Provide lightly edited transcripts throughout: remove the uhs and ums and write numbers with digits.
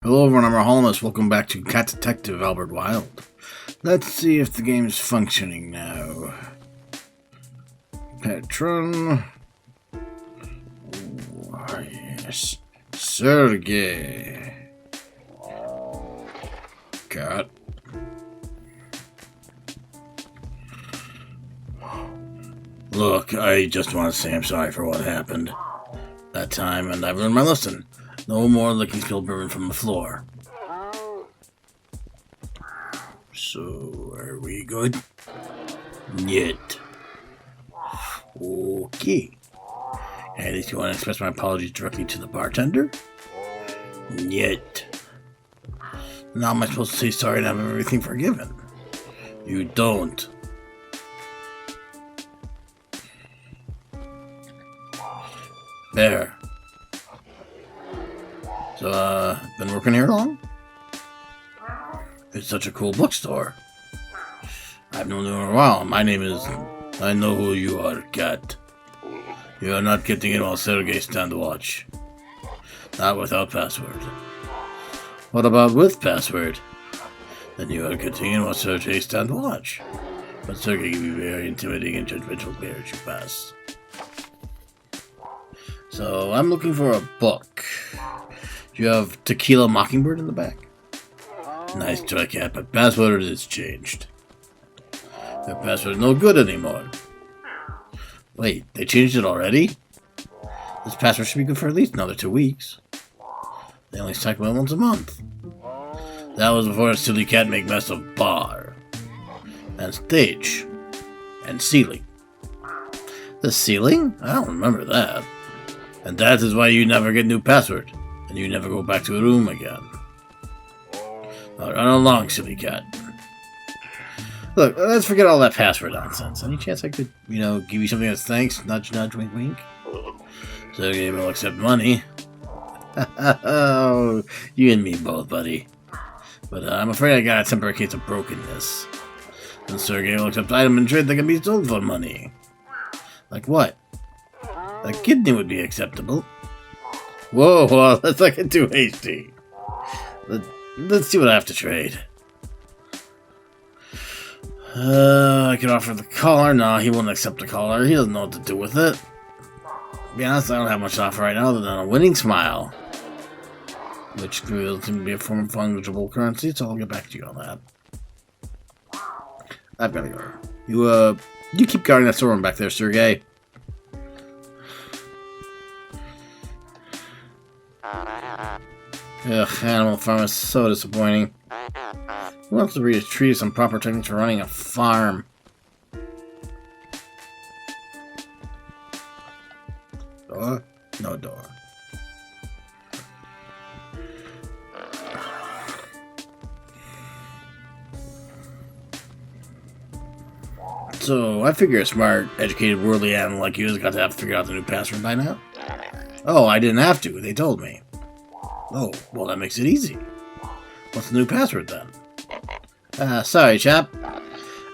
Hello everyone, I'm Rahalimus. Welcome back to Cat Detective Albert Wilde. Let's see if the game's functioning now. Patron. Oh, yes. Sergey. Cat. Look, I just want to say I'm sorry for what happened that time, and I've learned my lesson. No more licking spilled bourbon from the floor. So, are we good? Yet. Okay. At least you want to express my apologies directly to the bartender? Yet. Now am I supposed to say sorry and have everything forgiven? You don't. There. So, been working here long? It's such a cool bookstore. I've known you for a while. My name is... I know who you are, Cat. You are not getting in while Sergey stand watch. Not without password. What about with password? Then you are getting in while Sergey stand watch. But Sergey can be very intimidating and judgmental there as you pass. So, I'm looking for a book. Do you have Tequila Mockingbird in the back? Nice try, Cat, but password is changed. Their password is no good anymore. Wait, they changed it already? This password should be good for at least another 2 weeks. They only cycle it once a month. That was before a silly cat make mess of bar. And stage. And ceiling. The ceiling? I don't remember that. And that is why you never get new password. And you never go back to a room again. Now run along, silly cat. Look, let's forget all that password nonsense. Any chance I could, give you something as thanks? Nudge, nudge, wink, wink. Sergey will accept money. Oh, you and me both, buddy. But I'm afraid I got a temporary case of brokenness. And Sergey will accept item and trade that can be sold for money. Like what? A kidney would be acceptable. Whoa, well, that's like too hasty. Let's see what I have to trade. I could offer the collar. No, he won't accept the collar. He doesn't know what to do with it. To be honest, I don't have much to offer right now other than a winning smile. Which will seem to be a form of fungible currency, so I'll get back to you on that. I've got to go. You keep guarding that storeroom back there, Sergey. Ugh, Animal Farm is so disappointing. Who wants to read a treatise on proper techniques for running a farm? Door? No door. So, I figure a smart, educated, worldly animal like you has got to have figured out the new password by now. Oh, I didn't have to. They told me. Oh, well that makes it easy. What's the new password then? Sorry, chap.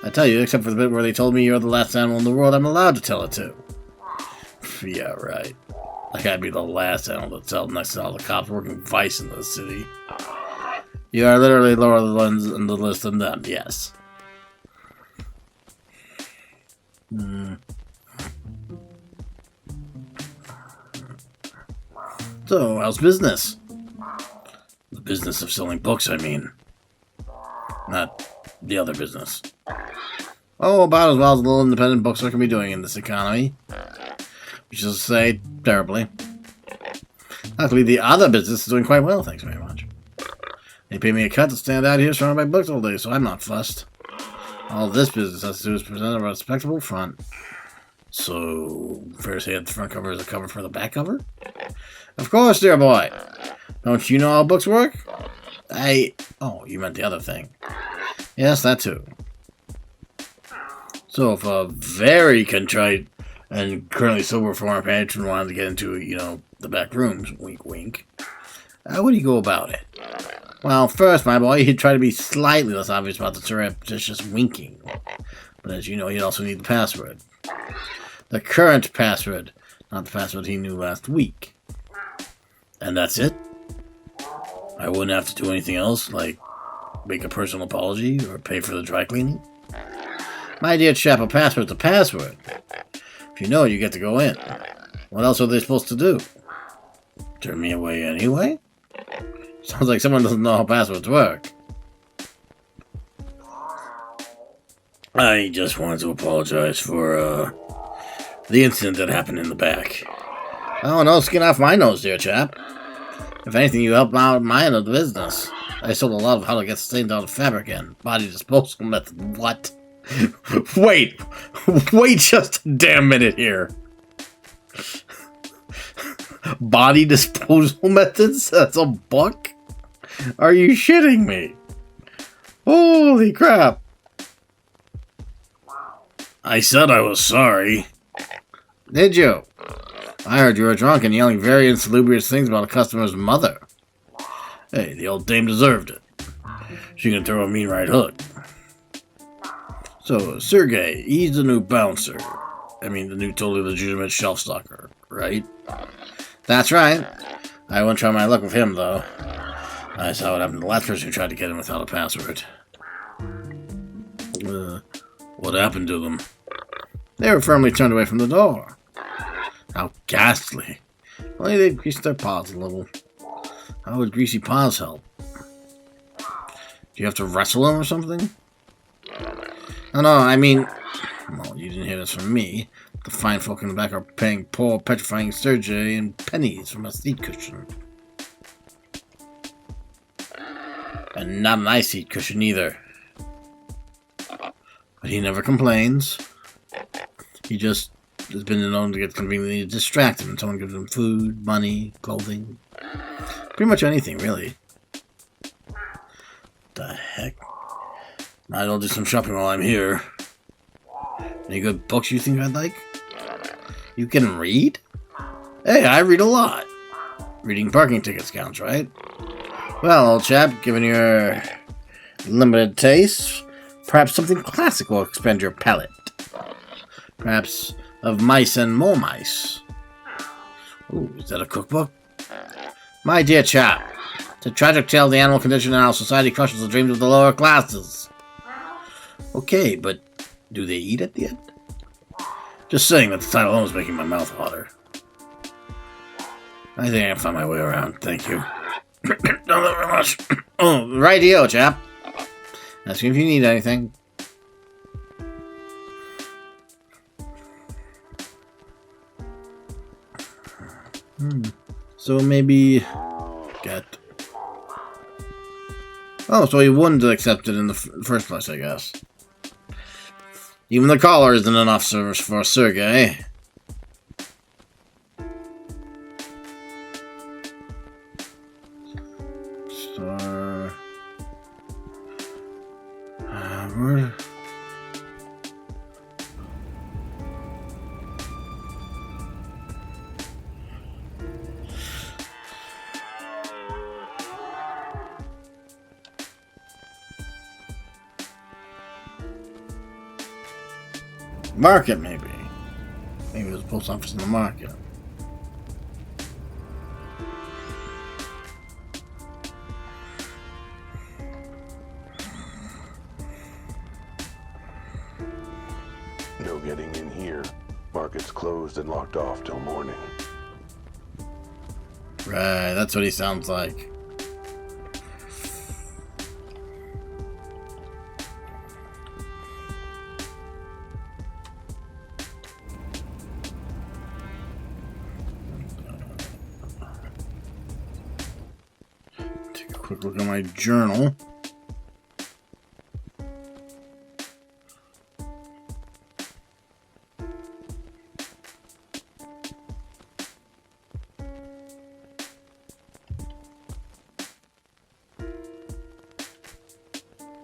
I tell you, except for the bit where they told me you're the last animal in the world I'm allowed to tell it to. Yeah, right. I gotta be the last animal to tell next to all the cops working vice in the city. You are literally lower ones on the list than them, yes. So, how's business? The business of selling books, I mean. Not the other business. Oh, about as well as a little independent bookstore can be doing in this economy. Which is to say, terribly. Luckily, the other business is doing quite well, thanks very much. They pay me a cut to stand out here surrounded by books all day, so I'm not fussed. All this business has to do is present a respectable front. So, fair to say that the front cover is a cover for the back cover? Of course, dear boy. Don't you know how books work? Oh, you meant the other thing. Yes, that too. So, if a very contrite and currently sober former patron wanted to get into, the back rooms, wink, wink, how would he go about it? Well, first, my boy, he'd try to be slightly less obvious about the surreptitious winking. But as you know, he'd also need the password. The current password, not the password he knew last week. And that's it? I wouldn't have to do anything else, like make a personal apology or pay for the dry cleaning. My dear chap, a password's a password. If you know it, you get to go in. What else are they supposed to do? Turn me away anyway? Sounds like someone doesn't know how passwords work. I just wanted to apologize for, the incident that happened in the back. Oh, no skin off my nose, dear chap. If anything, you helped out my end of the business. I sold a lot of how to get stained out of fabric and body disposal method. What? Wait just a damn minute here. Body disposal methods? That's a book? Are you shitting me? Holy crap. I said I was sorry. Did you? I heard you were drunk and yelling very insalubrious things about a customer's mother. Hey, the old dame deserved it. She can throw a mean right hook. So, Sergey, he's the new bouncer. I mean, the new totally legitimate shelf stalker, right? That's right. I wouldn't try my luck with him, though. I saw what happened to the last person who tried to get in without a password. What happened to them? They were firmly turned away from the door. How ghastly. Only they'd greased their paws a little. How would greasy paws help? Do you have to wrestle them or something? No, I mean... Well, you didn't hear this from me. The fine folk in the back are paying poor, petrifying Sergey in pennies from a seat cushion. And not a nice seat cushion either. But he never complains. He just has been known to get conveniently distracted when someone gives him food, money, clothing. Pretty much anything, really. The heck? Might as well do some shopping while I'm here. Any good books you think I'd like? You can read? Hey, I read a lot. Reading parking tickets counts, right? Well, old chap, given your limited tastes, perhaps something classic will expand your palate. Perhaps Of Mice and More Mice. Ooh, is that a cookbook? My dear chap, it's a tragic tale of the animal condition and how society crushes the dreams of the lower classes. Okay, but do they eat at the end? Just saying that the title alone is making my mouth water. I think I can find my way around, thank you. Don't look very much. Oh, rightio, chap. Ask me if you need anything. So maybe get... Oh, so he wouldn't accept it in the first place, I guess. Even the collar isn't enough service for Sergey. Star... where... Market, maybe. Maybe there's a post office in the market. No getting in here. Market's closed and locked off till morning. Right, that's what he sounds like. Quick look at my journal.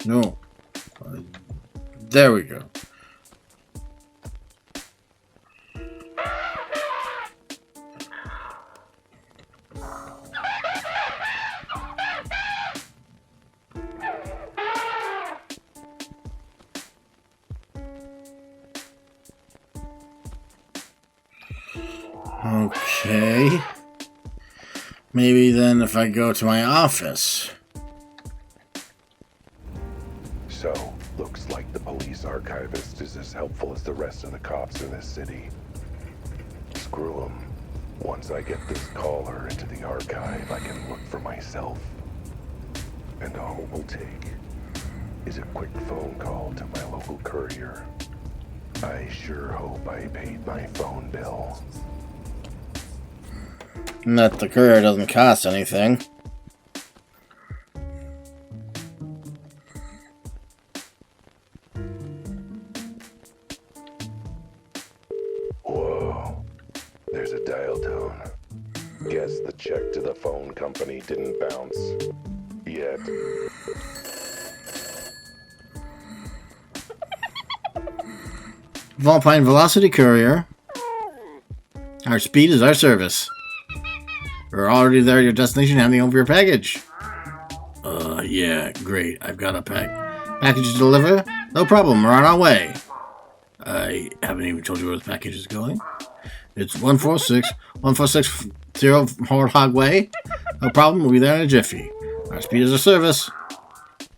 No. There we go. Okay. Maybe then if I go to my office. So, looks like the police archivist is as helpful as the rest of the cops in this city. Screw him. Once I get this caller into the archive, I can look for myself. And all it will take is a quick phone call to my local courier. I sure hope I paid my phone bill. And that the courier doesn't cost anything. Whoa. There's a dial tone. Guess the check to the phone company didn't bounce. Yet. Volpine Velocity Courier. Our speed is our service. We're already there at your destination, handing over your package. Yeah, great. I've got a package to deliver. No problem, we're on our way. I haven't even told you where the package is going. It's 14610 Warthog Way. No problem, we'll be there in a jiffy. Our speed is our service.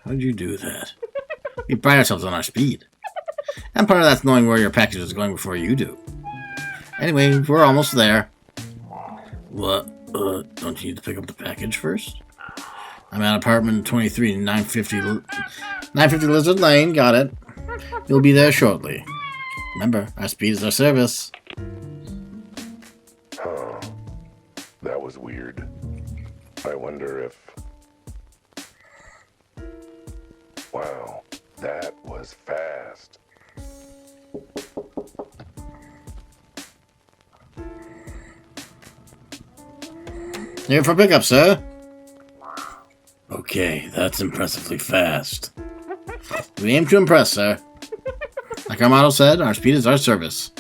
How did you do that? We pride ourselves on our speed. And part of that's knowing where your package is going before you do. Anyway, we're almost there. What? Don't you need to pick up the package first? I'm at apartment 23, 950 Lizard Lane. Got it. You'll be there shortly. Remember, our speed is our service. Huh. That was weird. I wonder if... Wow, that was fast. Here for pickup, sir. Okay, that's impressively fast. We aim to impress, sir. Like our motto said, our speed is our service.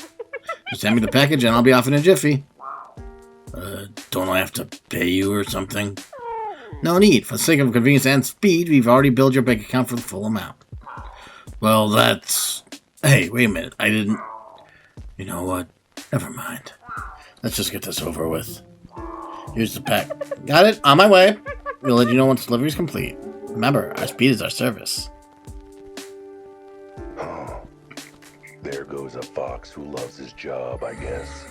Just hand me the package and I'll be off in a jiffy. Don't I have to pay you or something? No need. For the sake of convenience and speed, we've already billed your bank account for the full amount. Well, that's... Hey, wait a minute. I didn't... You know what? Never mind. Let's just get this over with. Here's the pack. Got it? On my way. We'll let you know once delivery is complete. Remember, our speed is our service. Oh, there goes a fox who loves his job, I guess.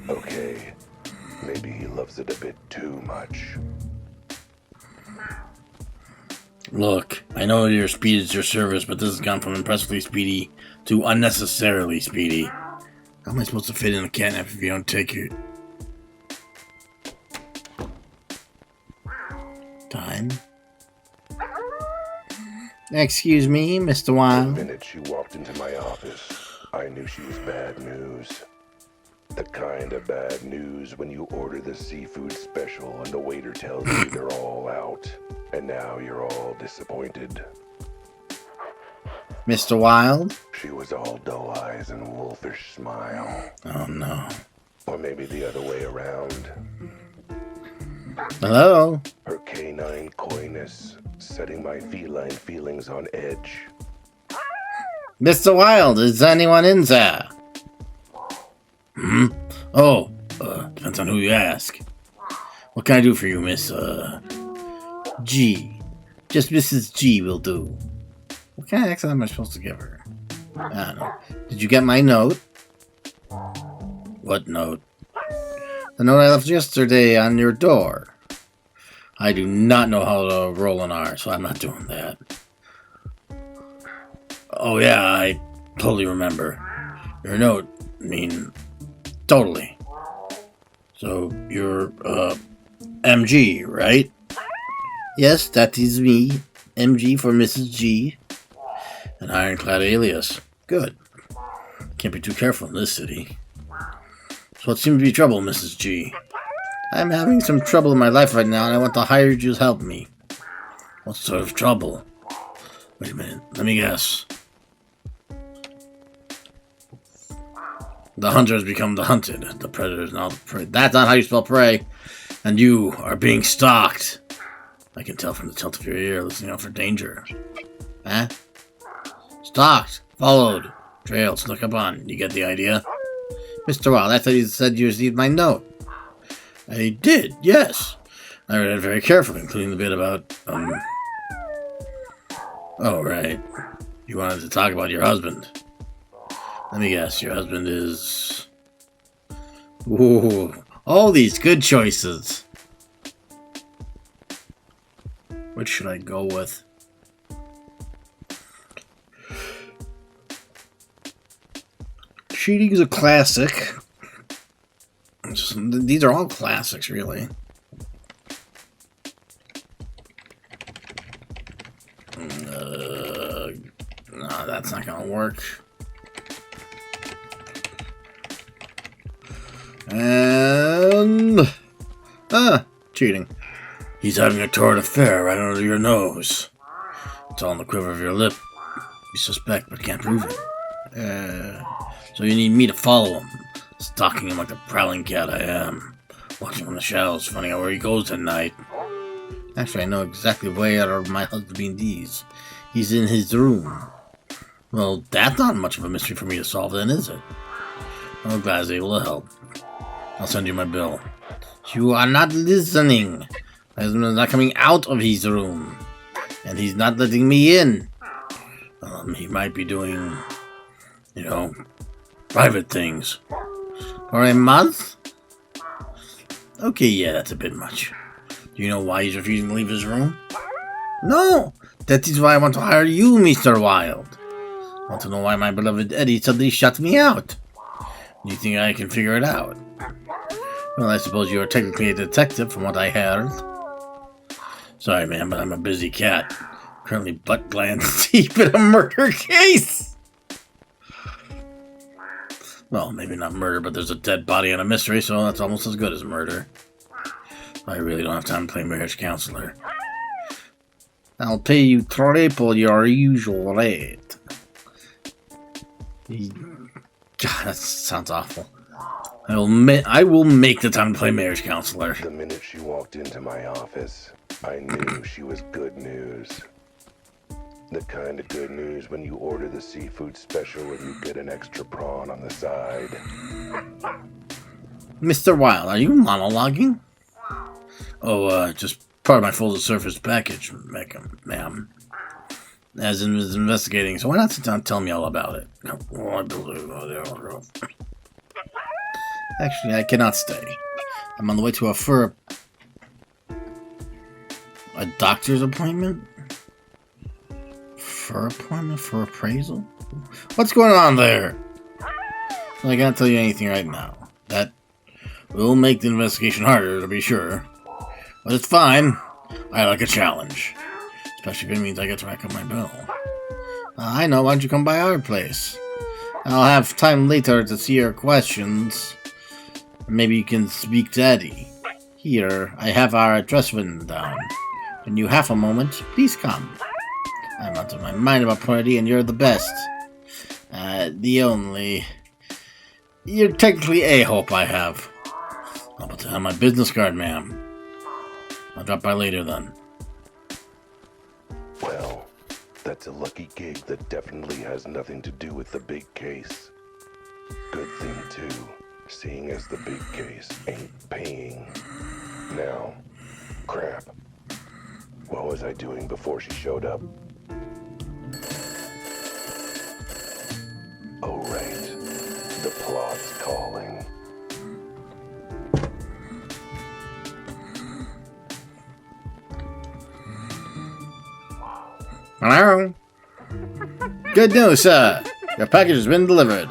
Okay, maybe he loves it a bit too much. Look, I know your speed is your service, but this has gone from impressively speedy to unnecessarily speedy. How am I supposed to fit in a catnap if you don't take it? Time? Excuse me, Mr. The Wilde. minute she walked into my office, I knew she was bad news. The kind of bad news when you order the seafood special and the waiter tells you they're all out, and now you're all disappointed. Mr. Wilde? She was all doe eyes and wolfish smile. Oh no. Or maybe the other way around. Hello? Her canine coyness, setting my feline feelings on edge. Mr. Wilde, is anyone in there? Oh, depends on who you ask. What can I do for you, Miss, G? Just Mrs. G will do. What kind of accent am I supposed to give her? I don't know. Did you get my note? What note? The note I left yesterday on your door. I do not know how to roll an R, so I'm not doing that. Oh yeah, I totally remember. Your note, totally. So, you're, MG, right? Yes, that is me. MG for Mrs. G. An ironclad alias. Good. Can't be too careful in this city. So what seems to be trouble, Mrs. G? I'm having some trouble in my life right now, and I want to hire you to help me. What sort of trouble? Wait a minute, let me guess. The hunter has become the hunted. The predator is now the prey. That's not how you spell prey. And you are being stalked. I can tell from the tilt of your ear, listening out for danger. Huh? Stalked, followed, trailed, snuck up on. You get the idea? Mr. Wilde, I thought you said you received my note. I did, yes. I read it very carefully, including the bit about, Oh, right. You wanted to talk about your husband. Let me guess, your husband is... Ooh, all these good choices. Which should I go with? Cheating is a classic. These are all classics, really. No, that's not gonna work. And... cheating. He's having a torrid affair right under your nose. It's all in the quiver of your lip. You suspect, but can't prove it. So you need me to follow him, stalking him like the prowling cat I am, watching from the shadows, finding out where he goes at night. Actually, I know exactly where my husband is. He's in his room. Well, that's not much of a mystery for me to solve then, is it? I'm glad I was able to help. I'll send you my bill. You are not listening. My husband is not coming out of his room. And he's not letting me in. He might be doing, private things. For a month? Okay, yeah, that's a bit much. Do you know why he's refusing to leave his room? No! That is why I want to hire you, Mr. Wilde. I want to know why my beloved Eddie suddenly shut me out. Do you think I can figure it out? Well, I suppose you are technically a detective from what I heard. Sorry, man, but I'm a busy cat. Currently butt glands deep in a murder case. Well, maybe not murder, but there's a dead body and a mystery, so that's almost as good as murder. I really don't have time to play marriage counselor. I'll pay you triple your usual rate. God, that sounds awful. I will make the time to play marriage counselor. The minute she walked into my office, I knew she was good news. The kind of good news when you order the seafood special and you get an extra prawn on the side. Mr. Wilde, are you monologuing? Oh, just part of my folded surface package, ma'am. As in was investigating, so why not sit down and tell me all about it? Actually, I cannot stay. I'm on the way to a doctor's appointment? For appointment? For appraisal? What's going on there? Well, I can't tell you anything right now. That will make the investigation harder, to be sure. But it's fine. I like a challenge. Especially if it means I get to rack up my bill. I know, why don't you come by our place? I'll have time later to see your questions. Maybe you can speak to Eddie. Here, I have our address written down. When you have a moment, please come. I'm out of my mind about party, and you're the best. You're technically a hope I have. I'll put down my business card, ma'am. I'll drop by later, then. Well, that's a lucky gig that definitely has nothing to do with the big case. Good thing, too, seeing as the big case ain't paying. Now, crap. What was I doing before she showed up? Oh, right. The plot's calling. Hello? Good news, sir. Your package has been delivered.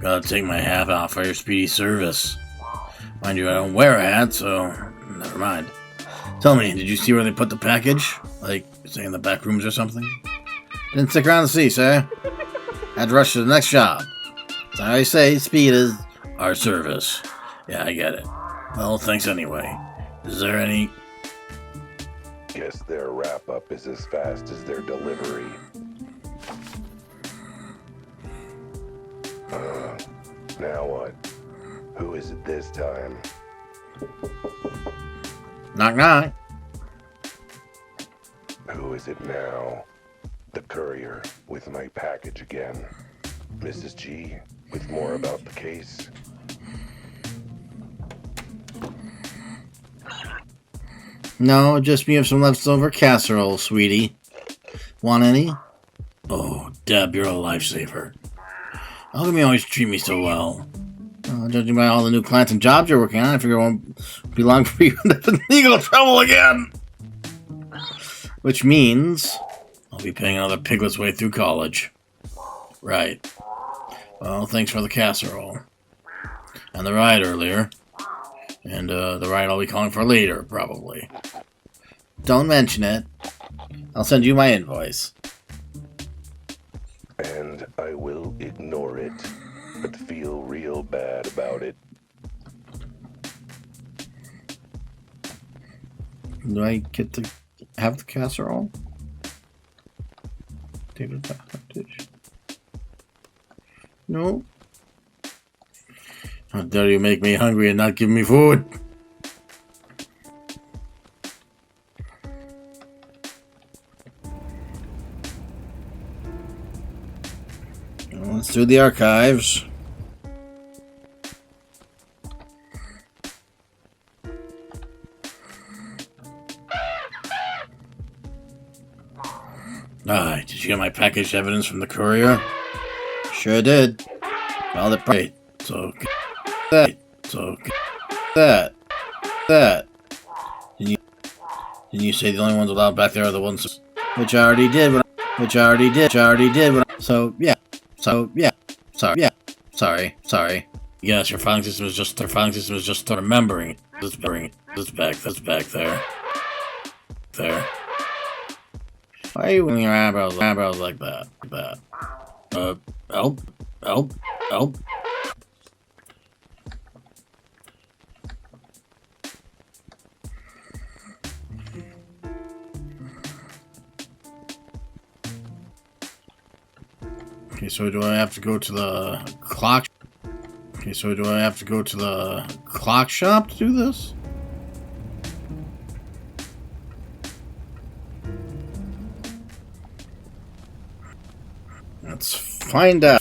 Gotta take my hat off for your speedy service. Mind you, I don't wear a hat, so never mind. Tell me, did you see where they put the package? Like, say in the back rooms or something? Didn't stick around to see, sir. Had to rush to the next job. So I say, speed is our service. Yeah, I get it. Well, thanks anyway. Is there any... Guess their wrap-up is as fast as their delivery. Now what? Who is it this time? Knock, knock. Who is it now? The courier with my package again. Mrs. G, with more about the case. No, just me have some leftover casserole, sweetie. Want any? Oh, Deb, you're a lifesaver. How come you always treat me so well? Judging by all the new clients and jobs you're working on, I figure it won't be long for you to end up in legal trouble again. Which means I'll be paying another piglet's way through college. Right. Well, thanks for the casserole. And the ride earlier. And the ride I'll be calling for later, probably. Don't mention it. I'll send you my invoice. And I will ignore it, but feel real bad about it. Do I get to have the casserole? Take advantage. No. How dare you make me hungry and not give me food? Let's do the archives. Did you get my packaged evidence from the courier? Sure did. All the right. So that. Didn't you say the only ones allowed back there are the ones which I already did? So yeah. Sorry. Yes, your filing system is just remembering. This back there. There. Why are you winning your eyebrows like that? Help. Okay, so do I have to go to the clock? Okay, so do I have to go to the clock shop to do this? Let's find out.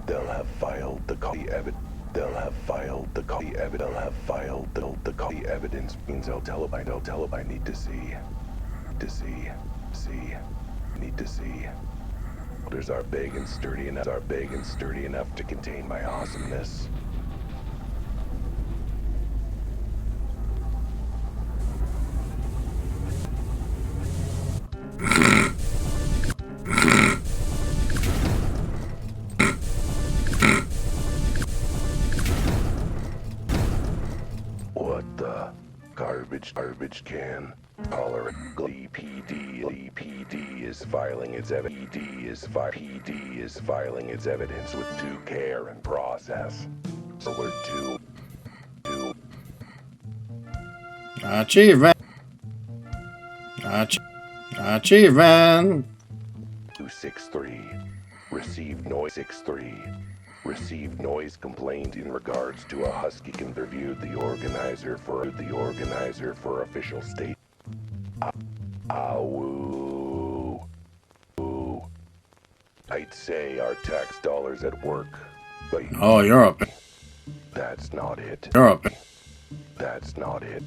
They'll have filed the evidence. They'll have filed the evidence. They'll have filed the evidence. Means I'll tell them I need to see. Need to see. Others are big and sturdy enough to contain my awesomeness. What the garbage can? Tolerant. EPD is filing its evidence. PD is filing its evidence with due care and process. So we're due. Achievement. 263. Received noise complaint in regards to a husky can reviewed the organizer for official state. Woo. I'd say our tax dollars at work, but Oh, you're up. that's not it. You're up. That's not it.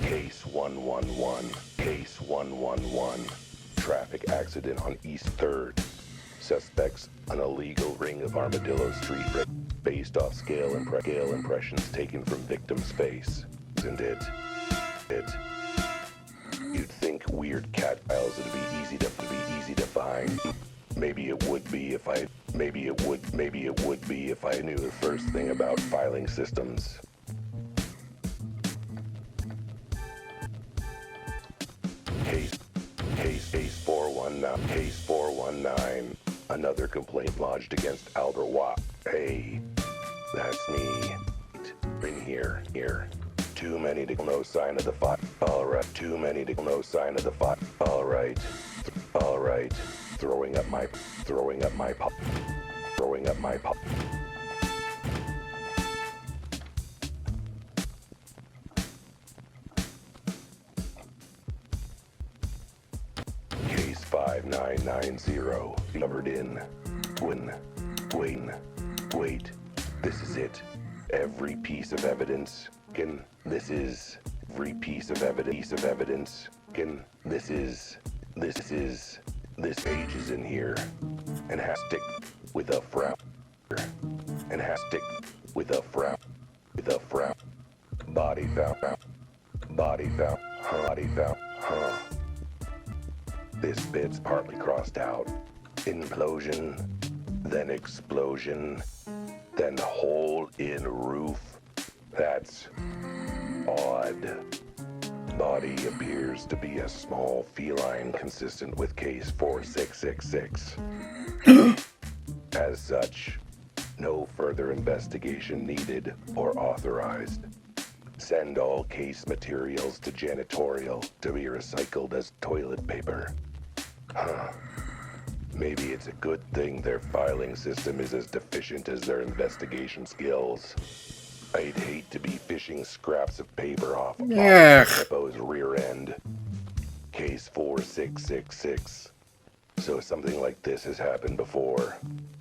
Case 111. Traffic accident on East 3rd. Suspects, an illegal ring of Armadillo Street based off scale impressions taken from victim's face. Isn't it? You'd think weird cat files would be easy to find. Maybe it would be if I knew the first thing about filing systems. Case 419. Another complaint lodged against Albert Watt. Hey, that's me. In here. Too many to no sign of the fire. Alright. Too many to no sign of the fire. Alright. Throwing up my pop. Case 5. 5990 covered in. Wait. This is it. Every piece of evidence. This page is in here. And has stick with a frown. Body found. Huh. This bit's partly crossed out. Implosion, then explosion, then hole in roof. That's odd. Body appears to be a small feline consistent with case 4666. As such, no further investigation needed or authorized. Send all case materials to janitorial to be recycled as toilet paper. Huh. Maybe it's a good thing their filing system is as deficient as their investigation skills. I'd hate to be fishing scraps of paper off Hippo's rear end. Case 4666. So something like this has happened before.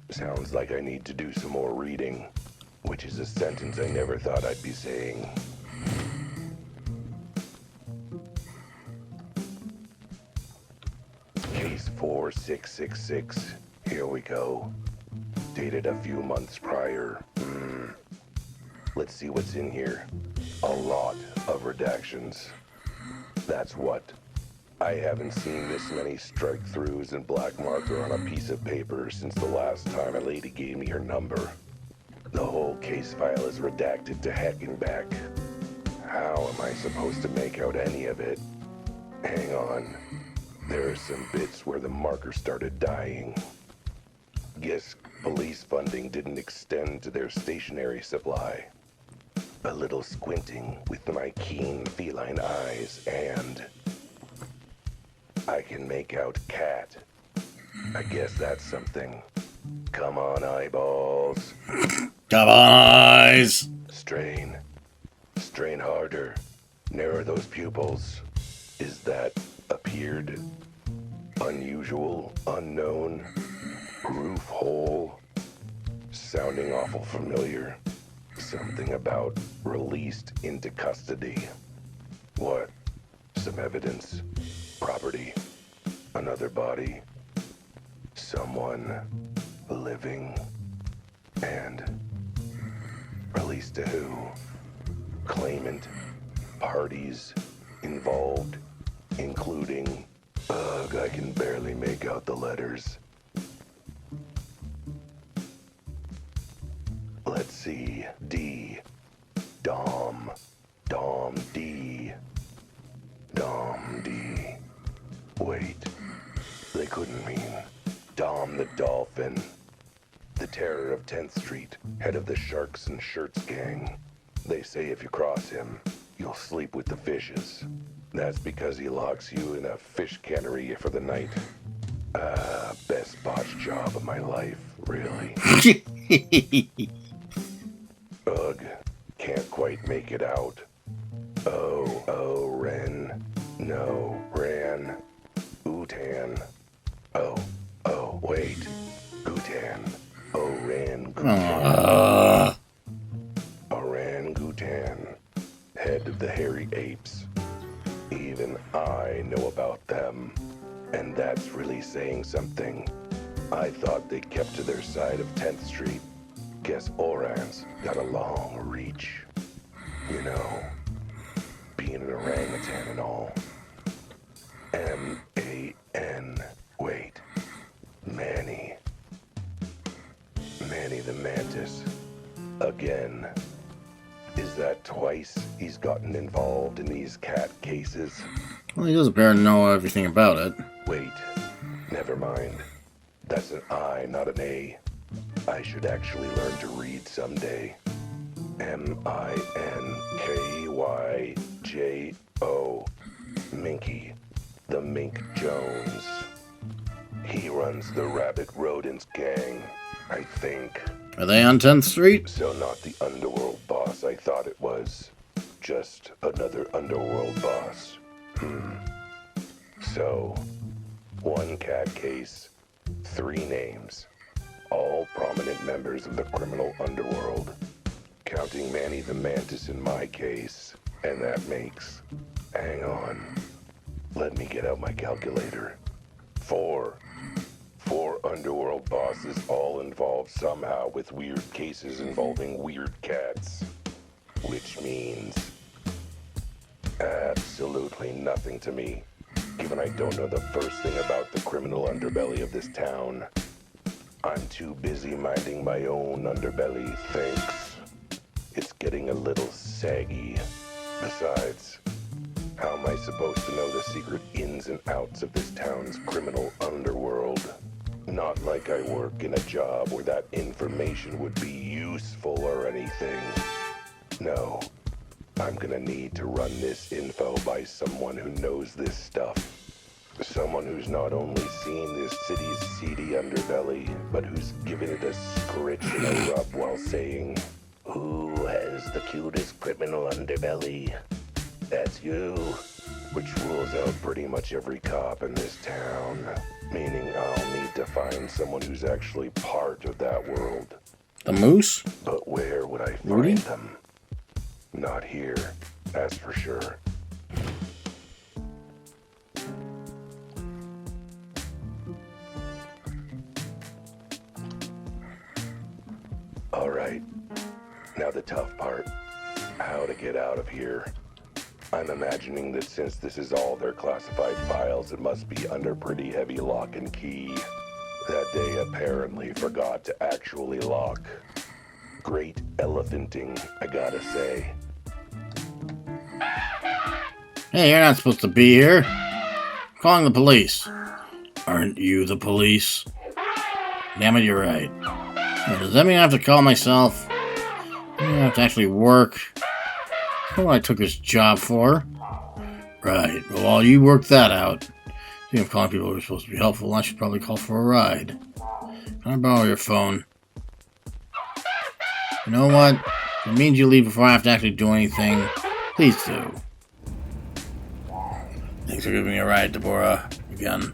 Sounds like I need to do some more reading, which is a sentence I never thought I'd be saying. Case 4666. Here we go. Dated a few months prior. Let's see what's in here. A lot of redactions. That's what. I haven't seen this many strike-throughs and black marker on a piece of paper since the last time a lady gave me her number. The whole case file is redacted to heck and back. How am I supposed to make out any of it? Hang on. There are some bits where the marker started dying. Guess police funding didn't extend to their stationery supply. A little squinting with my keen feline eyes, and I can make out cat. I guess that's something. Come on, eyeballs. Come on, eyes. Strain. Strain harder. Narrow those pupils. Is that appeared? Unusual, unknown, roof hole. Sounding awful familiar. Something about released into custody. What? Some evidence. Property. Another body. Someone living. And released to who? Claimant. Parties involved, including... Ugh, I can barely make out the letters. Let's see. D. Dom. Dom D. Dom D. Wait. They couldn't mean Dom the Dolphin. The terror of 10th Street, head of the Sharks and Shirts gang. They say if you cross him, you'll sleep with the fishes. That's because he locks you in a fish cannery for the night. Best botch job of my life, really. Ugh, can't quite make it out. Ren. No, Ran. Utan. Wait. Gutan. Orangutan. Orangutan. Head of the hairy apes. Even I know about them. And that's really saying something. I thought they kept to their side of 10th Street. Guess orang's got a long reach. You know, being an orangutan and all. M-A-N. Wait. Manny. Manny the Mantis. Again. Is that twice he's gotten involved in these cat cases? Well, he does apparently know everything about it. Wait. Never mind. That's an I, not an A. I should actually learn to read someday. M-I-N-K-Y-J-O. Minky. The Mink Jones. He runs the Rabbit Rodents gang, I think. Are they on 10th Street? So not the underworld boss I thought it was. Just another underworld boss. So, One cat case, 3 names, all prominent members of the criminal underworld, counting Manny the Mantis in my case, and that makes, hang on, let me get out my calculator, 4 underworld bosses, all involved somehow with weird cases involving weird cats, which means absolutely nothing to me, given I don't know the first thing about the criminal underbelly of this town. I'm too busy minding my own underbelly, thanks. It's getting a little saggy. Besides, how am I supposed to know the secret ins and outs of this town's criminal underworld? Not like I work in a job where that information would be useful or anything. No, I'm gonna need to run this info by someone who knows this stuff. Someone who's not only seen this city's seedy underbelly, but who's given it a scritch and a rub while saying, "Who has the cutest criminal underbelly? That's you." Which rules out pretty much every cop in this town. Meaning I'll need to find someone who's actually part of that world. The moose? But where would I Rudy? find them? Not here, that's for sure. Alright, now the tough part. How to get out of here. I'm imagining that since this is all their classified files, it must be under pretty heavy lock and key. That they apparently forgot to actually lock. Great elephanting, I gotta say. Hey, you're not supposed to be here. I'm calling the police. Aren't you the police? Damn it, you're right. Well, does that mean I have to call myself? I have to actually work. That's what I took this job for. Right, well, while you work that out, speaking of calling people who are supposed to be helpful, I should probably call for a ride. Can I borrow your phone? You know what? If it means you leave before I have to actually do anything, please do. Thanks for giving me a ride, Deborah. Again.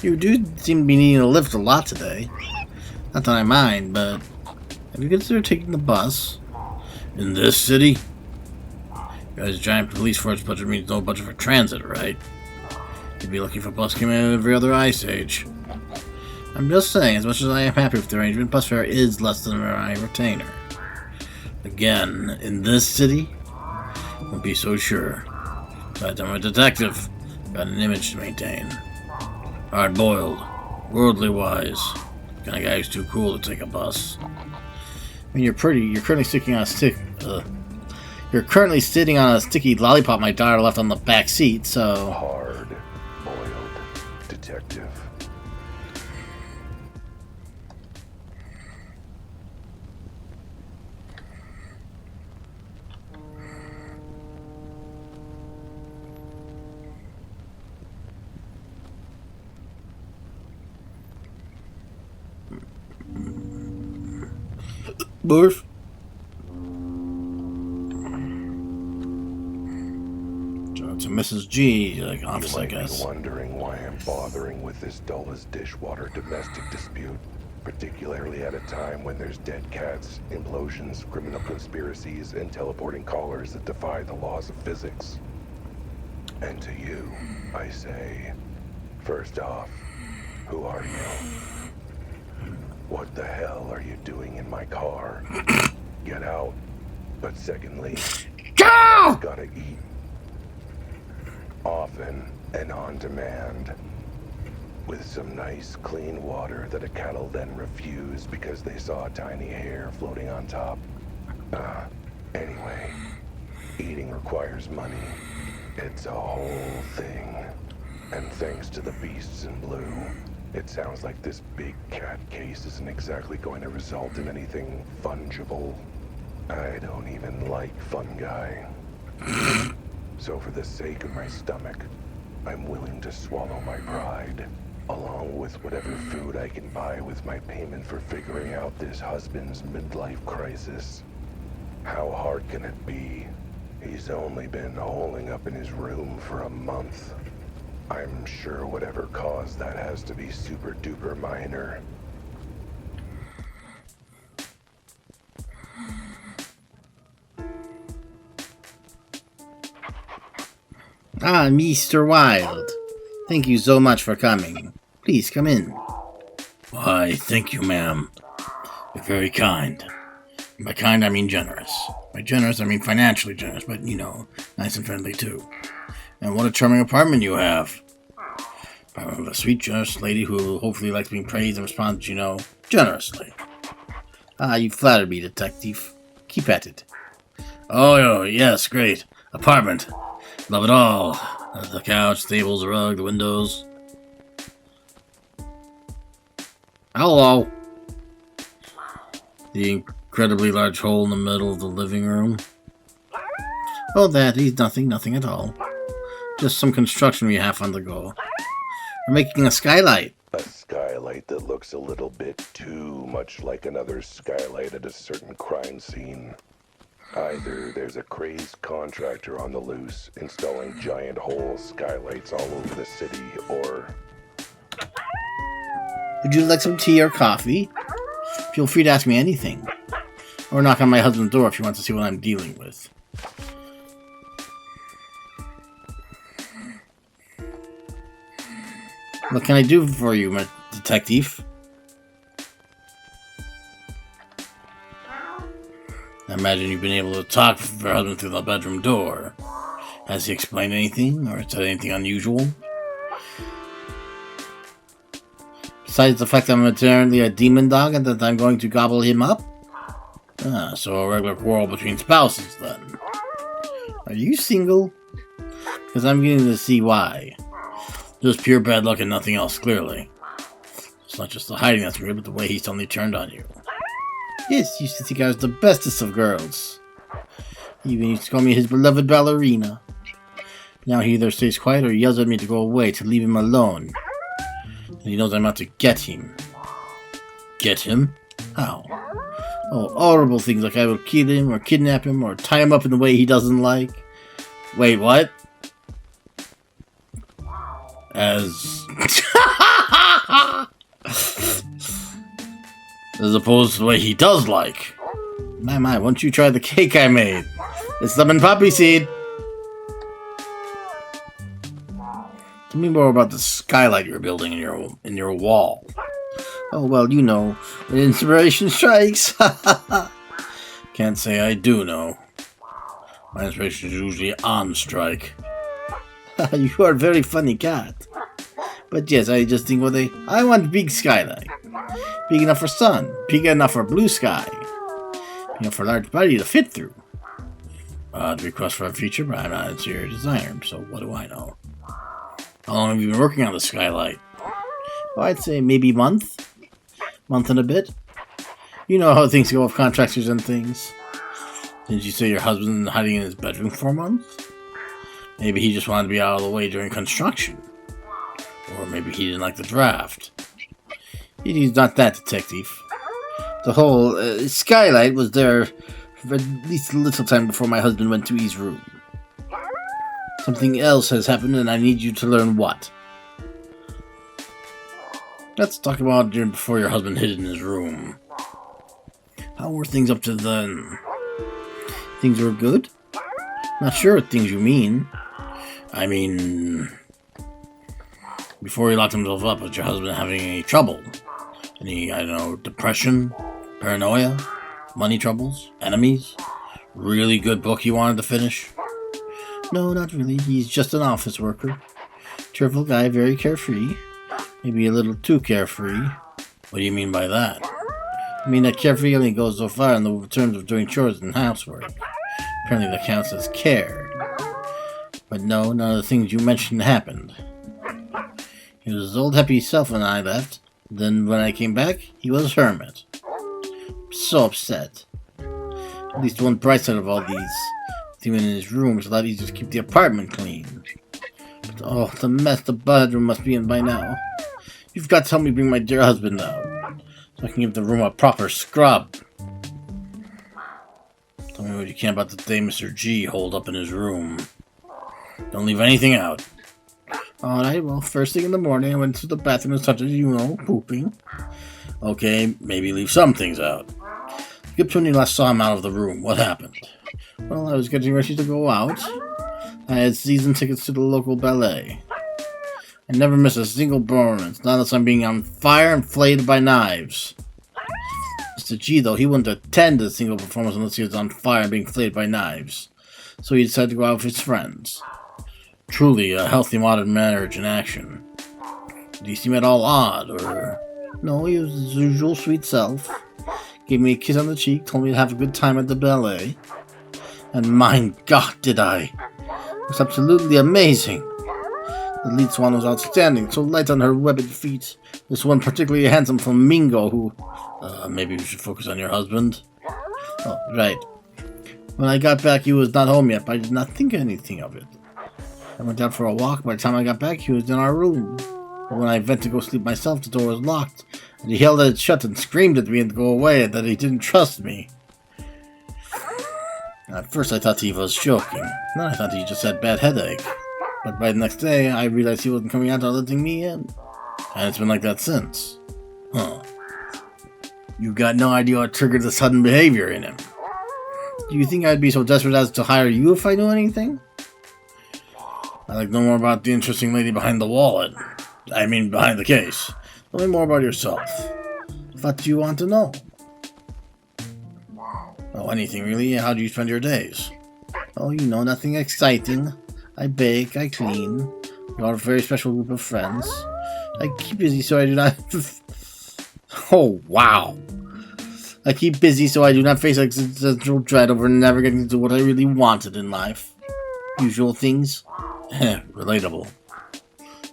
You do seem to be needing a lift a lot today. Not that I mind, but have you considered taking the bus? In this city? You guys' giant police force budget means no budget for transit, right? You'd be looking for bus commute in every other ice age. I'm just saying, as much as I am happy with the arrangement, bus fare is less than my retainer. Again, in this city? Won't be so sure. But I'm a detective. Got an image to maintain. Hard-boiled. Worldly wise. Kind of guy who's too cool to take a bus. I mean, you're currently sitting on a You're currently sitting on a sticky lollipop my daughter left on the back seat, so... Hard-boiled detective. Barf. To Mrs. G, like office, I guess. You might be wondering why I'm bothering with this dull-as-dishwater domestic dispute, particularly at a time when there's dead cats, implosions, criminal conspiracies, and teleporting callers that defy the laws of physics. And to you, I say, first off, who are you? What the hell are you doing in my car? Get out. But secondly, gotta eat. Often and on demand. With some nice clean water that a cattle then refused because they saw a tiny hair floating on top. Anyway, eating requires money. It's a whole thing. And thanks to the beasts in blue, it sounds like this big cat case isn't exactly going to result in anything fungible. I don't even like fungi. So for the sake of my stomach, I'm willing to swallow my pride, along with whatever food I can buy with my payment for figuring out this husband's midlife crisis. How hard can it be? He's only been holing up in his room for a month. I'm sure whatever caused that has to be super duper minor. Ah, Mr. Wilde. Thank you so much for coming. Please come in. Why, thank you, ma'am. You're very kind. By kind, I mean generous. By generous, I mean financially generous, but, you know, nice and friendly, too. And what a charming apartment you have. Apartment of a sweet, generous lady who hopefully likes being praised and responds, you know, generously. Ah, you flatter me, detective. Keep at it. Oh, yes, great. Apartment. Love it all. The couch, tables, the rug, the windows. Hello. The incredibly large hole in the middle of the living room. Oh, that. He's nothing at all. Just some construction we have on the go. We're making a skylight. A skylight that looks a little bit too much like another skylight at a certain crime scene. Either there's a crazed contractor on the loose installing giant hole skylights all over the city, or... Would you like some tea or coffee? Feel free to ask me anything. Or knock on my husband's door if you want to see what I'm dealing with. What can I do for you, my detective? I imagine you've been able to talk with your husband through the bedroom door. Has he explained anything, or said anything unusual? Besides the fact that I'm apparently a demon dog and that I'm going to gobble him up? Ah, so a regular quarrel between spouses, then. Are you single? Because I'm beginning to see why. Just pure bad luck and nothing else, clearly. It's not just the hiding that's weird, but the way he suddenly turned on you. Yes, he used to think I was the bestest of girls. He even used to call me his beloved ballerina. Now he either stays quiet or yells at me to go away, to leave him alone. And he knows I'm out to get him. Get him? How? Oh, horrible things like I will kill him, or kidnap him, or tie him up in the way he doesn't like. Wait, what? As opposed to the way he does like. My, why don't you try the cake I made? It's lemon poppy seed. Tell me more about the skylight you're building in your wall. Oh, well, you know, when inspiration strikes. Can't say I do know. My inspiration is usually on strike. You are a very funny cat. But yes, I just think I want big skylight. Big enough for sun. Big enough for blue sky. Big enough for a large body to fit through. Odd request for a feature, but I'm not into your desire, so what do I know? How long have you been working on the skylight? Well, I'd say maybe month and a bit. You know how things go with contractors and things. Didn't you say your husband hiding in his bedroom for a month? Maybe he just wanted to be out of the way during construction. Or maybe he didn't like the draft. He's not that detective. The whole skylight was there for at least a little time before my husband went to his room. Something else has happened and I need you to learn what. Let's talk about before your husband hid in his room. How were things up to then? Things were good? Not sure what things you mean. I mean, before he locked himself up, was your husband having any trouble? Any, I don't know, depression, paranoia, money troubles, enemies? Really good book he wanted to finish? No, not really. He's just an office worker. Cheerful guy, very carefree. Maybe a little too carefree. What do you mean by that? I mean that carefree only goes so far in the terms of doing chores and housework. Apparently that counts as care. But no, none of the things you mentioned happened. He was his old happy self when I left. Then when I came back, he was a hermit. So upset. At least one bright side of all these. Even in his room, it's a lot easier to keep the apartment clean. But oh, the mess the bedroom must be in by now. You've got to help me bring my dear husband out, so I can give the room a proper scrub. Tell me what you can about the day Mr. G holed up in his room. Don't leave anything out. Alright, well, first thing in the morning, I went to the bathroom and started, pooping. Okay, maybe leave some things out. Skip when you last saw him out of the room. What happened? Well, I was getting ready to go out. I had season tickets to the local ballet. I never miss a single performance, not unless I'm being on fire and flayed by knives. Mr. G, though, he wouldn't attend a single performance unless he was on fire and being flayed by knives. So he decided to go out with his friends. Truly a healthy modern marriage in action. Did he seem at all odd, or... No, he was his usual sweet self. Gave me a kiss on the cheek, told me to have a good time at the ballet. And my God, did I! It was absolutely amazing! The lead swan was outstanding, so light on her webbed feet. This one particularly handsome flamingo who... maybe we should focus on your husband. Oh, right. When I got back, he was not home yet, but I did not think anything of it. I went out for a walk. By the time I got back, he was in our room. But when I went to go sleep myself, the door was locked, and he held it shut and screamed at me to go away, and that he didn't trust me. At first, I thought he was joking. Then I thought he just had bad headache. But by the next day, I realized he wasn't coming out or letting me in. And it's been like that since. Huh. You've got no idea what triggered the sudden behavior in him. Do you think I'd be so desperate as to hire you if I knew anything? I'd like to know more about the interesting lady behind the wallet. I mean, behind the case. Tell me more about yourself. What do you want to know? Oh, anything really. How do you spend your days? Oh, nothing exciting. I bake, I clean. We are a very special group of friends. I keep busy so I do not... Oh, wow. I keep busy so I do not face existential dread over never getting to what I really wanted in life. Usual things. Relatable.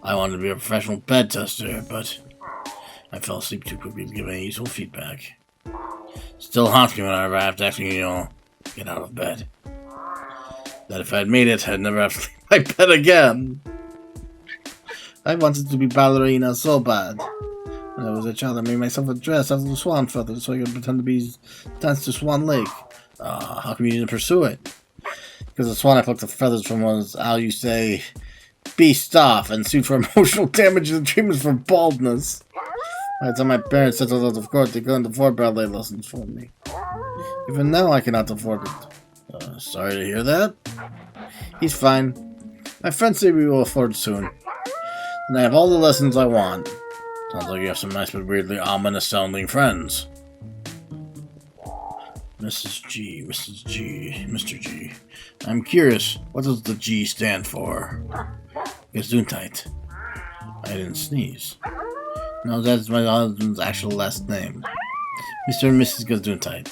I wanted to be a professional bed tester, but I fell asleep too quickly to give any useful feedback. Still haunts me whenever I have to actually, get out of bed. That if I had made it, I'd never have to leave my bed again. I wanted to be ballerina so bad. When I was a child, I made myself a dress out of the swan feathers so I could pretend to dance to Swan Lake. How come you didn't pursue it? Because the swan I plucked the feathers from was, how you say, beast off and sued for emotional damage and treatment for baldness. By the time my parents settled out of court, they couldn't afford ballet lessons for me. Even now, I cannot afford it. Sorry to hear that. He's fine. My friends say we will afford soon. And I have all the lessons I want. Sounds like you have some nice but weirdly ominous-sounding friends. Mrs. G, Mrs. G, Mr. G. I'm curious, what does the G stand for? Gesundheit. I didn't sneeze. No, that's my husband's actual last name. Mr. and Mrs. Gesundheit.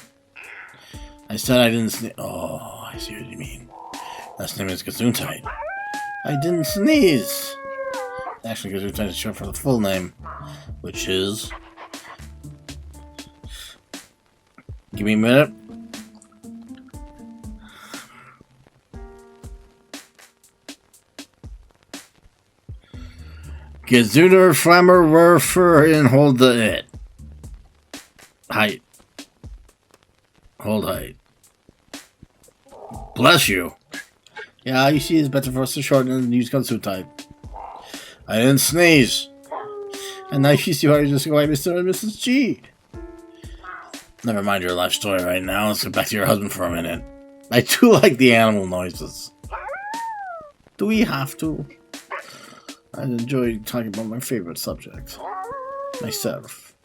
I said I didn't sneeze. Oh, I see what you mean. Last name is Gesundheit. I didn't sneeze! Actually, Gesundheit is short for the full name, which is... Give me a minute. Gesunder Flammer Werfer in hold the it. Height. Hold height. Bless you. Yeah, you see, it's better for us to shorten and use Gesundheit. I didn't sneeze. And now you see why you just go, Mr. and Mrs. G. Never mind your life story right now. Let's get back to your husband for a minute. I do like the animal noises. Do we have to? I enjoy talking about my favorite subject. Myself.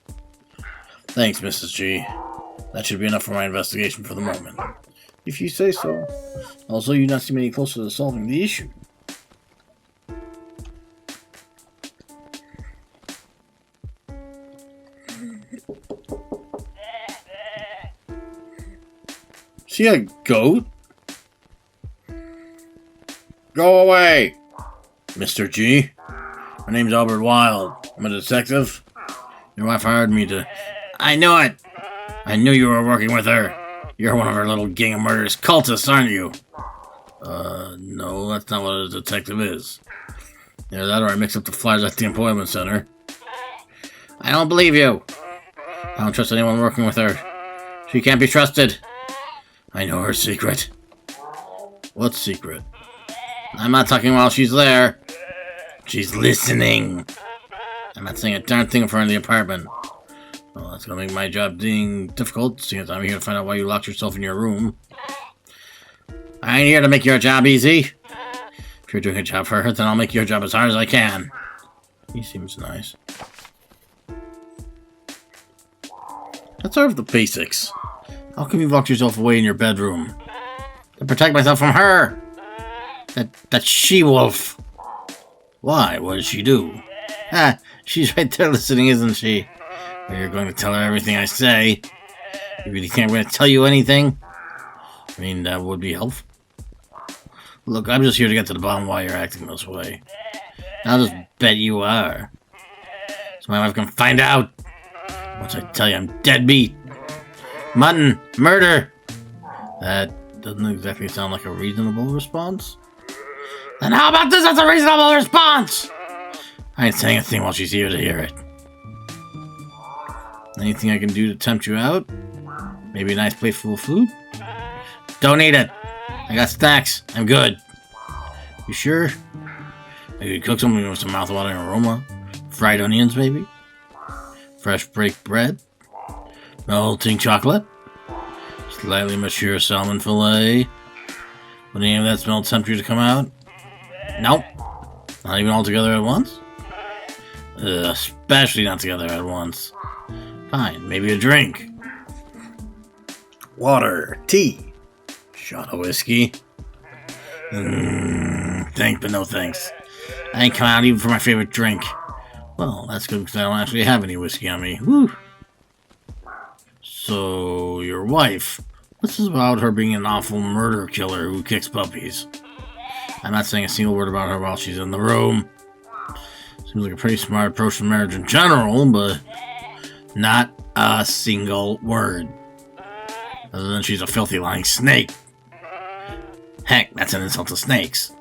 Thanks, Mrs. G. That should be enough for my investigation for the moment. If you say so. Also, you do not seem any closer to solving the issue. See a goat? Go away! Mr. G. My name's Albert Wilde. I'm a detective. Your wife hired me to... I knew it! I knew you were working with her. You're one of her little gang of murderous cultists, aren't you? No, that's not what a detective is. Either that or I mix up the flyers at the employment center. I don't believe you. I don't trust anyone working with her. She can't be trusted. I know her secret. What secret? I'm not talking while she's there. She's listening. I'm not saying a darn thing for her in the apartment. Well, that's gonna make my job being difficult, seeing as I'm here to find out why you locked yourself in your room. I ain't here to make your job easy. If you're doing a job for her, then I'll make your job as hard as I can. He seems nice. Let's start with the basics. How come you locked yourself away in your bedroom? To protect myself from her! That she-wolf! Why? What did she do? Ah, she's right there listening, isn't she? Well, you're going to tell her everything I say. You really think I'm going to tell you anything? I mean, that would be helpful. Look, I'm just here to get to the bottom of why you're acting this way. I'll just bet you are. So my wife can find out. Once I tell you I'm deadbeat. Mutton. Murder. That doesn't exactly sound like a reasonable response. Then how about this as a reasonable response? I ain't saying a thing while she's here to hear it. Anything I can do to tempt you out? Maybe a nice plate full of food? Don't eat it. I got snacks. I'm good. You sure? I could cook something with some mouth-watering aroma. Fried onions, maybe? Fresh baked bread? Melting chocolate? Slightly mature salmon fillet? Would any of that smell tempt you to come out? Nope. Not even all together at once? Especially not together at once. Fine, maybe a drink. Water, tea, shot of whiskey. Thanks, but no thanks. I ain't come out even for my favorite drink. Well, that's good because I don't actually have any whiskey on me. Woo! So, your wife. What's this about her being an awful murder killer who kicks puppies? I'm not saying a single word about her while she's in the room. Seems like a pretty smart approach to marriage in general, but not a single word. Other than she's a filthy lying snake. Heck, that's an insult to snakes.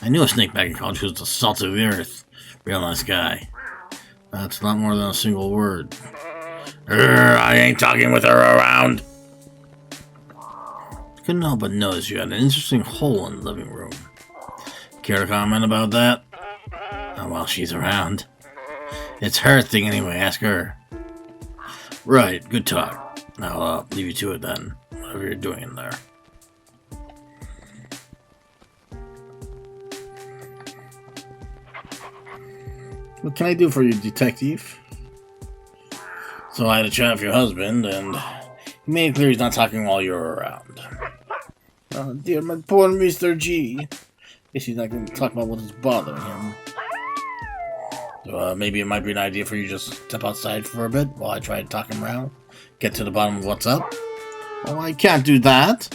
I knew a snake back in college who was the salt of the earth. Real nice guy. That's not more than a single word. I ain't talking with her around. Couldn't help but notice you had an interesting hole in the living room. Care to comment about that? Not while she's around. It's her thing anyway, ask her. Right, good talk. I'll leave you to it then, whatever you're doing in there. What can I do for you, detective? So I had a chat with your husband, and he made it clear he's not talking while you're around. Oh dear, my poor Mr. G. Guess he's not going to talk about what is bothering him. So maybe it might be an idea for you to just step outside for a bit while I try to talk him around. Get to the bottom of what's up. Oh, I can't do that.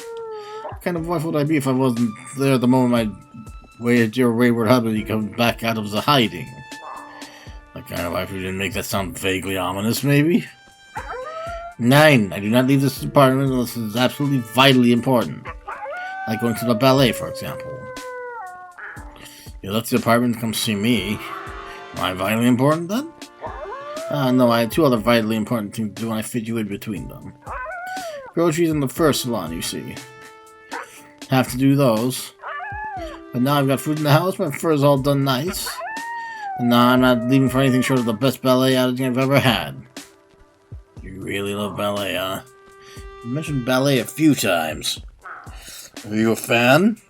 What kind of wife would I be if I wasn't there the moment your wayward husband comes back out of the hiding? That kind of wife who didn't make that sound vaguely ominous, maybe? 9. I do not leave this apartment unless it is absolutely vitally important. Like going to the ballet, for example. You left the apartment to come see me. Am I vitally important then? No, I had 2 other vitally important things to do and I fit you in between them. Groceries in the first salon, you see. Have to do those. But now I've got food in the house, my fur is all done nice. And now I'm not leaving for anything short of the best ballet outing I've ever had. You really love ballet, huh? You mentioned ballet a few times. Are you a fan?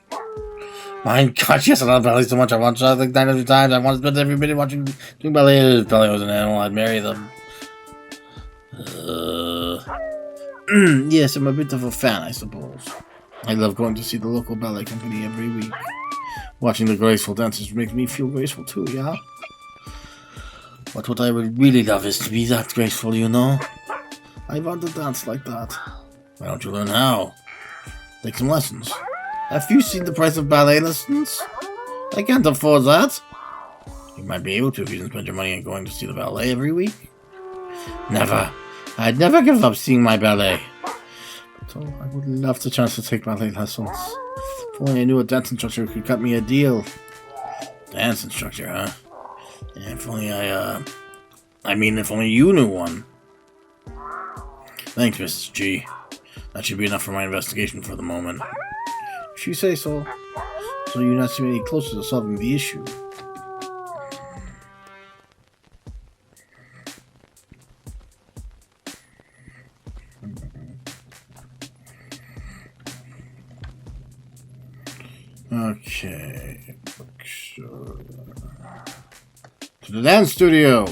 My gosh, yes, I love ballet so much. I watched it like 900 times. I want to spend every minute doing ballet. If ballet was an animal, I'd marry them. Yes, I'm a bit of a fan, I suppose. I love going to see the local ballet company every week. Watching the graceful dancers makes me feel graceful too, yeah? But what I would really love is to be that graceful, you know? I want to dance like that. Why don't you learn how? Take some lessons. Have you seen the price of ballet lessons? I can't afford that. You might be able to if you didn't spend your money on going to see the ballet every week. Never. I'd never give up seeing my ballet. So I would love the chance to take ballet lessons. If only I knew a dance instructor who could cut me a deal. Dance instructor, huh? Yeah, if only if only you knew one. Thanks, Mrs. G. That should be enough for my investigation for the moment. If you say so. So you're not seeming any closer to solving the issue. Okay. To the dance studio!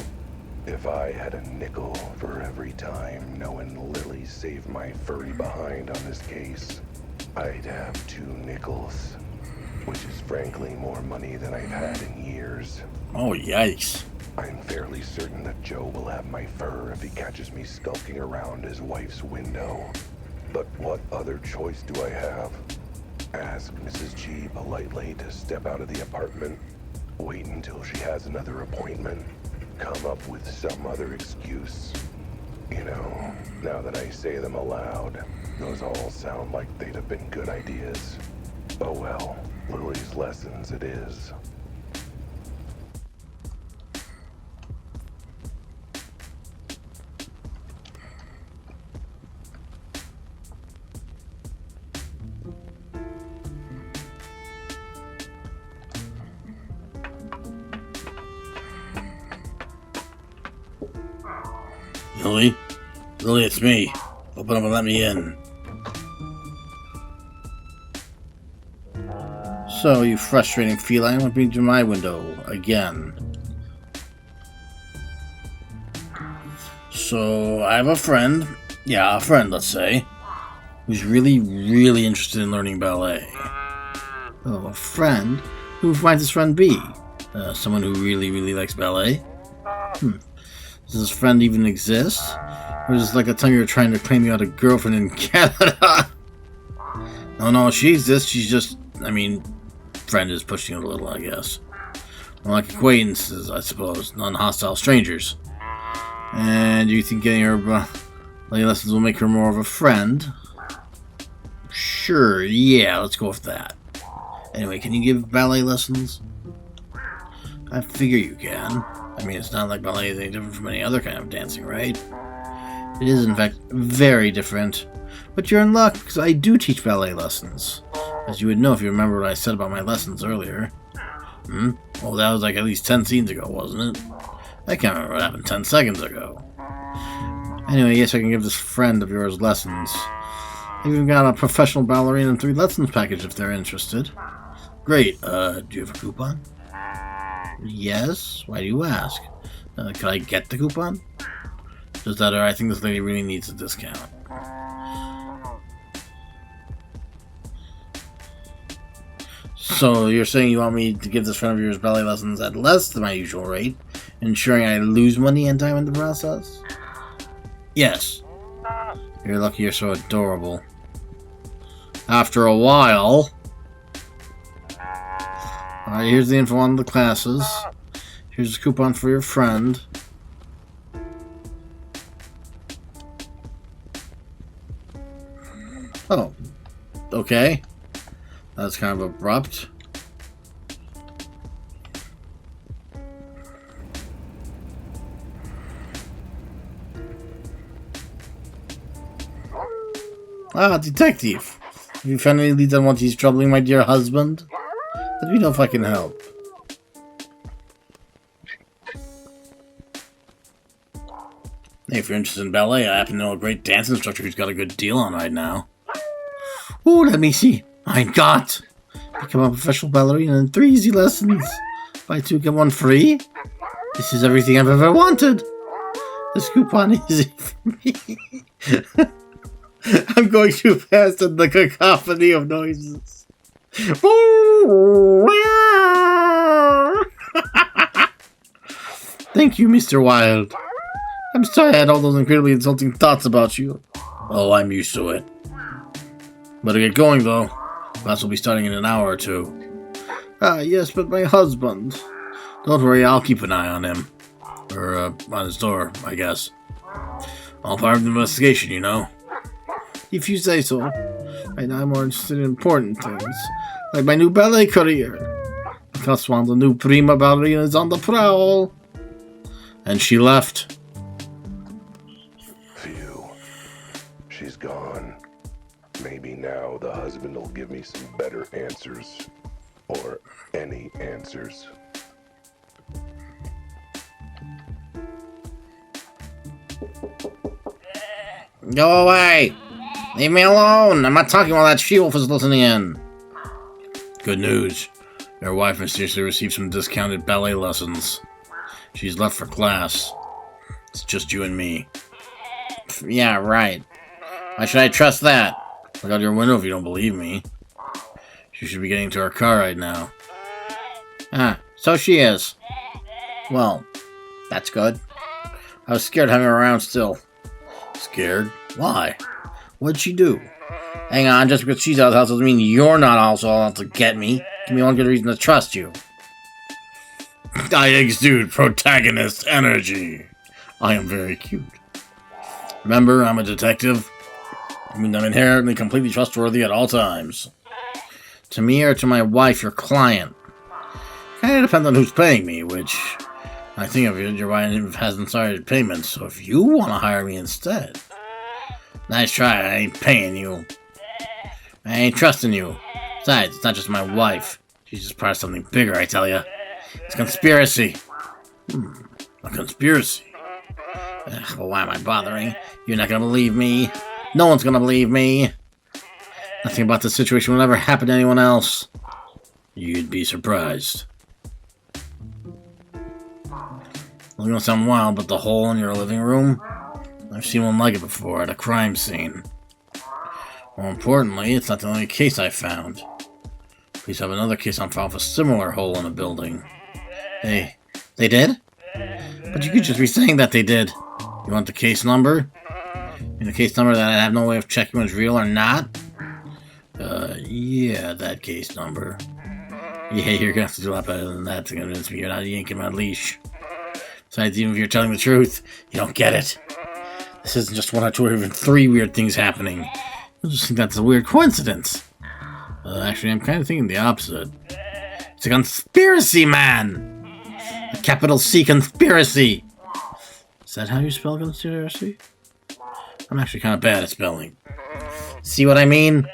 If I had a nickel for every time knowing Lily saved my furry behind on this case, I'd have 2 nickels, which is frankly more money than I've had in years. Oh, yikes. I'm fairly certain that Joe will have my fur if he catches me skulking around his wife's window. But what other choice do I have? Ask Mrs. G politely to step out of the apartment, wait until she has another appointment, come up with some other excuse. You know, now that I say them aloud, those all sound like they'd have been good ideas. Oh well, Lily's lessons it is. Lily? Lily, it's me. Open up and let me in. So, you frustrating feline went into my window again. So, I have a friend. Yeah, a friend, let's say. Who's really, really interested in learning ballet. Oh, a friend? Who might this friend be? Someone who really, really likes ballet? Does this friend even exist? Or is this like a time you were trying to claim you had a girlfriend in Canada? No, she exists. She's just, friend is pushing it a little, I guess. More like acquaintances, I suppose. Non-hostile strangers. And you think getting her ballet lessons will make her more of a friend? Sure, yeah, let's go with that. Anyway, can you give ballet lessons? I figure you can. It's not like ballet is any different from any other kind of dancing, right? It is, in fact, very different. But you're in luck, because I do teach ballet lessons. As you would know if you remember what I said about my lessons earlier. Well, that was like at least 10 scenes ago, wasn't it? I can't remember what happened 10 seconds ago. Anyway, yes, I can give this friend of yours lessons. I've even got a professional ballerina and 3 lessons package if they're interested. Great, do you have a coupon? Yes? Why do you ask? Could I get the coupon? Just that, or I think this lady really needs a discount. So, you're saying you want me to give this friend of yours ballet lessons at less than my usual rate, ensuring I lose money and time in the process? Yes. You're lucky you're so adorable. After a while... Alright, here's the info on the classes. Here's a coupon for your friend. Oh. Okay. That's kind of abrupt. Ah, detective. Have you found any leads on what he's troubling, my dear husband? Let me know if I can help. Hey, if you're interested in ballet, I happen to know a great dance instructor who's got a good deal on right now. Oh, let me see. I got! Become a professional ballerina in 3 easy lessons. Buy 2, get 1 free? This is everything I've ever wanted. This coupon is easy for me. I'm going too fast in the cacophony of noises. Thank you, Mr. Wilde. I'm sorry I had all those incredibly insulting thoughts about you. Oh, I'm used to it. Better get going, though. Class will be starting in an hour or 2. Ah, yes, but my husband. Don't worry, I'll keep an eye on him. Or, on his door, I guess. All part of the investigation, you know. If you say so. Right now I'm more interested in important things. Like my new ballet career. Because one of the new prima ballerinas is on the prowl. And she left. Phew. She's gone. Maybe now the husband will give me some better answers. Or any answers. Go away! Leave me alone! I'm not talking while that she-wolf is listening in. Good news. Your wife mysteriously received some discounted ballet lessons. She's left for class. It's just you and me. Yeah, right. Why should I trust that? Look out your window if you don't believe me. She should be getting to her car right now. Ah, so she is. Well, that's good. I was scared having her around still. Scared? Why? What'd she do? Hang on, just because she's out of the house doesn't mean you're not also out to get me. Give me one good reason to trust you. I exude protagonist energy. I am very cute. Remember, I'm a detective. I mean, I'm inherently completely trustworthy at all times. To me or to my wife, your client. Kind of depends on who's paying me, which I think of it, your wife hasn't started payments, so if you want to hire me instead. Nice try, I ain't paying you. I ain't trusting you. Besides, it's not just my wife. She's just part of something bigger, I tell you. It's a conspiracy. A conspiracy? Well, why am I bothering? You're not gonna believe me. No one's gonna believe me. Nothing about this situation will ever happen to anyone else. You'd be surprised. It's gonna sound wild, but the hole in your living room? I've seen one like it before at a crime scene. More importantly, it's not the only case I found. Police have another case on file for a similar hole in a building. Hey, they did? But you could just be saying that they did. You want the case number? And the case number that I have no way of checking what's real or not? Yeah, that case number. Yeah, you're gonna have to do a lot better than that to convince me you're not yanking my leash. Besides, even if you're telling the truth, you don't get it. This isn't just one or two or even three weird things happening. You'll just think that's a weird coincidence. Actually, I'm kind of thinking the opposite. It's a conspiracy, man! A capital C conspiracy! Is that how you spell conspiracy? I'm actually kind of bad at spelling. See what I mean?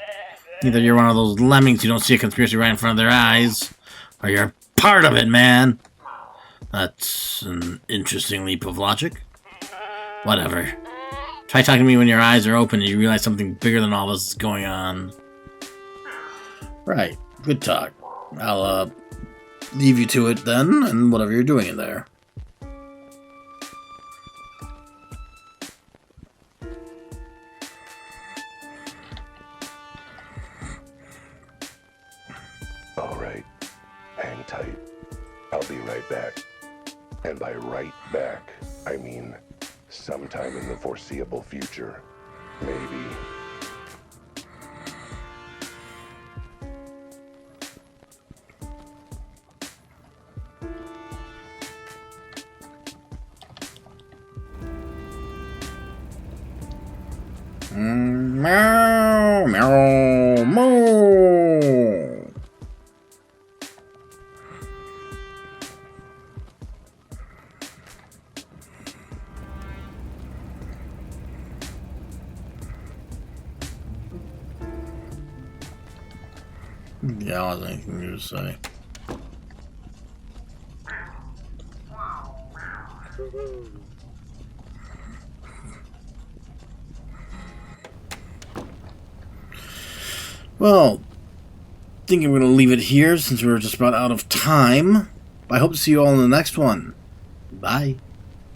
Either you're one of those lemmings who don't see a conspiracy right in front of their eyes, or you're part of it, man! That's an interesting leap of logic. Whatever. Try talking to me when your eyes are open and you realize something bigger than all this is going on. Right. Good talk. I'll, leave you to it then, and whatever you're doing in there. Alright. Hang tight. I'll be right back. And by right back, I mean sometime in the foreseeable future. Maybe. Meow, meow, moo. Yeah, I was anything new to say. Well, I think I'm going to leave it here since we're just about out of time. I hope to see you all in the next one. Bye.